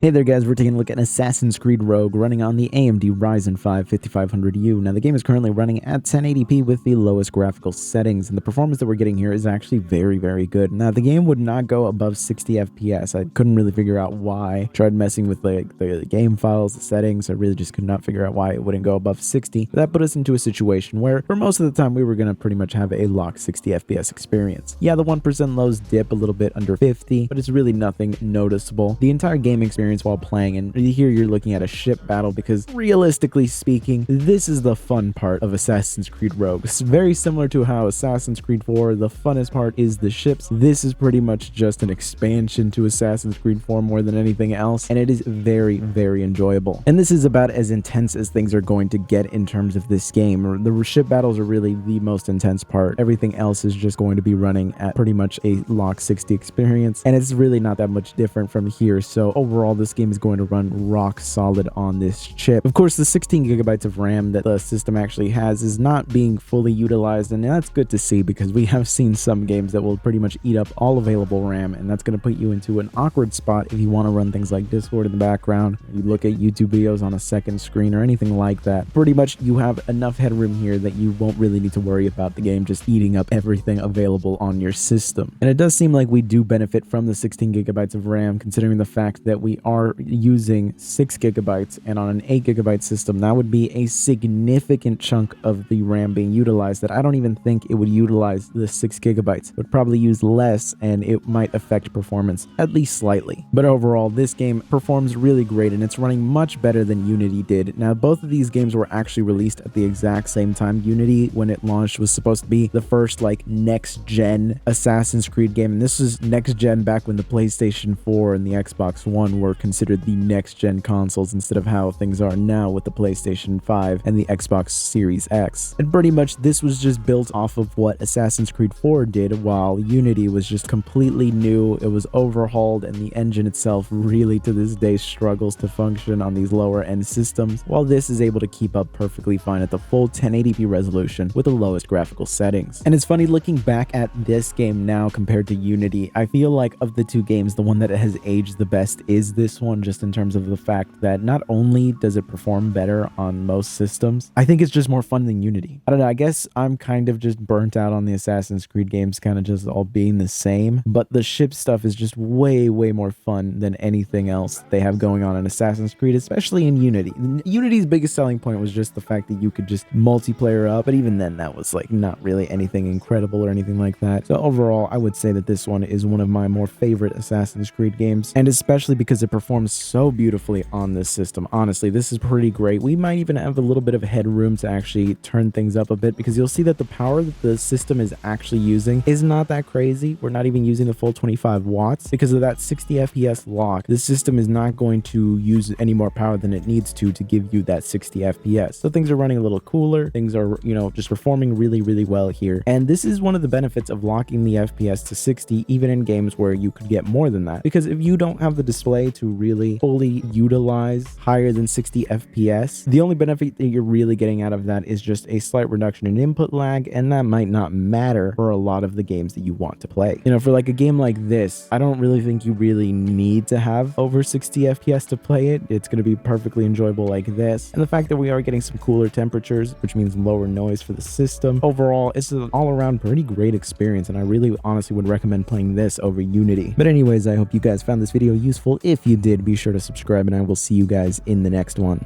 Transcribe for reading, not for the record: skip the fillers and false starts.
Hey there guys, we're taking a look at Assassin's Creed Rogue running on the AMD Ryzen 5 5500U. Now the game is currently running at 1080p with the lowest graphical settings, and the performance that we're getting here is actually very good. Now the game would not go above 60 FPS. I couldn't really figure out why. Tried messing with the game files, the settings. I really just could not figure out why it wouldn't go above 60. That put us into a situation where for most of the time we were going to pretty much have a locked 60 FPS experience. Yeah, the 1% lows dip a little bit under 50, but it's really nothing noticeable. The entire game experience while playing, and here you're looking at a ship battle because realistically speaking, this is the fun part of Assassin's Creed Rogue. It's very similar to how Assassin's Creed 4, the funnest part is the ships. This is pretty much just an expansion to Assassin's Creed 4 more than anything else, and it is very enjoyable. And this is about as intense as things are going to get in terms of this game. The ship battles are really the most intense part. Everything else is just going to be running at pretty much a lock 60 experience, and it's really not that much different from here. So overall, this game is going to run rock solid on this chip. Of course, the 16 gigabytes of RAM that the system actually has is not being fully utilized, and that's good to see because we have seen some games that will pretty much eat up all available RAM, and that's going to put you into an awkward spot if you want to run things like Discord in the background, you look at YouTube videos on a second screen or anything like that. Pretty much you have enough headroom here that you won't really need to worry about the game just eating up everything available on your system. And it does seem like we do benefit from the 16 gigabytes of RAM, considering the fact that we are using 6 gigabytes, and on an 8 gigabyte system that would be a significant chunk of the RAM being utilized that I don't even think it would utilize the 6 gigabytes. It would probably use less, and it might affect performance at least slightly. But overall, this game performs really great, and it's running much better than Unity did. Now both of these games were actually released at the exact same time. Unity, when it launched, was supposed to be the first like next gen Assassin's Creed game, and this was next gen back when the PlayStation 4 and the Xbox One were considered the next gen consoles instead of how things are now with the PlayStation 5 and the Xbox Series X. And pretty much this was just built off of what Assassin's Creed 4 did, while Unity was just completely new. It was overhauled, and the engine itself really to this day struggles to function on these lower end systems, while this is able to keep up perfectly fine at the full 1080p resolution with the lowest graphical settings. And it's funny looking back at this game now compared to Unity, I feel like of the two games, the one that has aged the best is this one, just in terms of the fact that not only does it perform better on most systems, I think it's just more fun than Unity. I don't know, I guess I'm kind of just burnt out on the Assassin's Creed games kind of just all being the same, but the ship stuff is just way more fun than anything else they have going on in Assassin's Creed, especially in Unity. Unity's biggest selling point was just the fact that you could just multiplayer up, but even then that was like not really anything incredible or anything like that. So overall, I would say that this one is one of my more favorite Assassin's Creed games, and especially because it performs so beautifully on this system. Honestly, this is pretty great. We might even have a little bit of headroom to actually turn things up a bit, because you'll see that the power that the system is actually using is not that crazy. We're not even using the full 25 watts because of that 60 FPS lock. This system is not going to use any more power than it needs to give you that 60 FPS. So things are running a little cooler. Things are, you know, just performing really well here. And this is one of the benefits of locking the FPS to 60, even in games where you could get more than that. Because if you don't have the display to really fully utilize higher than 60 FPS, the only benefit that you're really getting out of that is just a slight reduction in input lag, and that might not matter for a lot of the games that you want to play. You know, for like a game like this, I don't really think you really need to have over 60 FPS to play it. It's going to be perfectly enjoyable like this. And the fact that we are getting some cooler temperatures, which means lower noise for the system, overall, it's an all-around pretty great experience, and I really honestly would recommend playing this over Unity. But anyways, I hope you guys found this video useful. If you did, be sure to subscribe, and I will see you guys in the next one.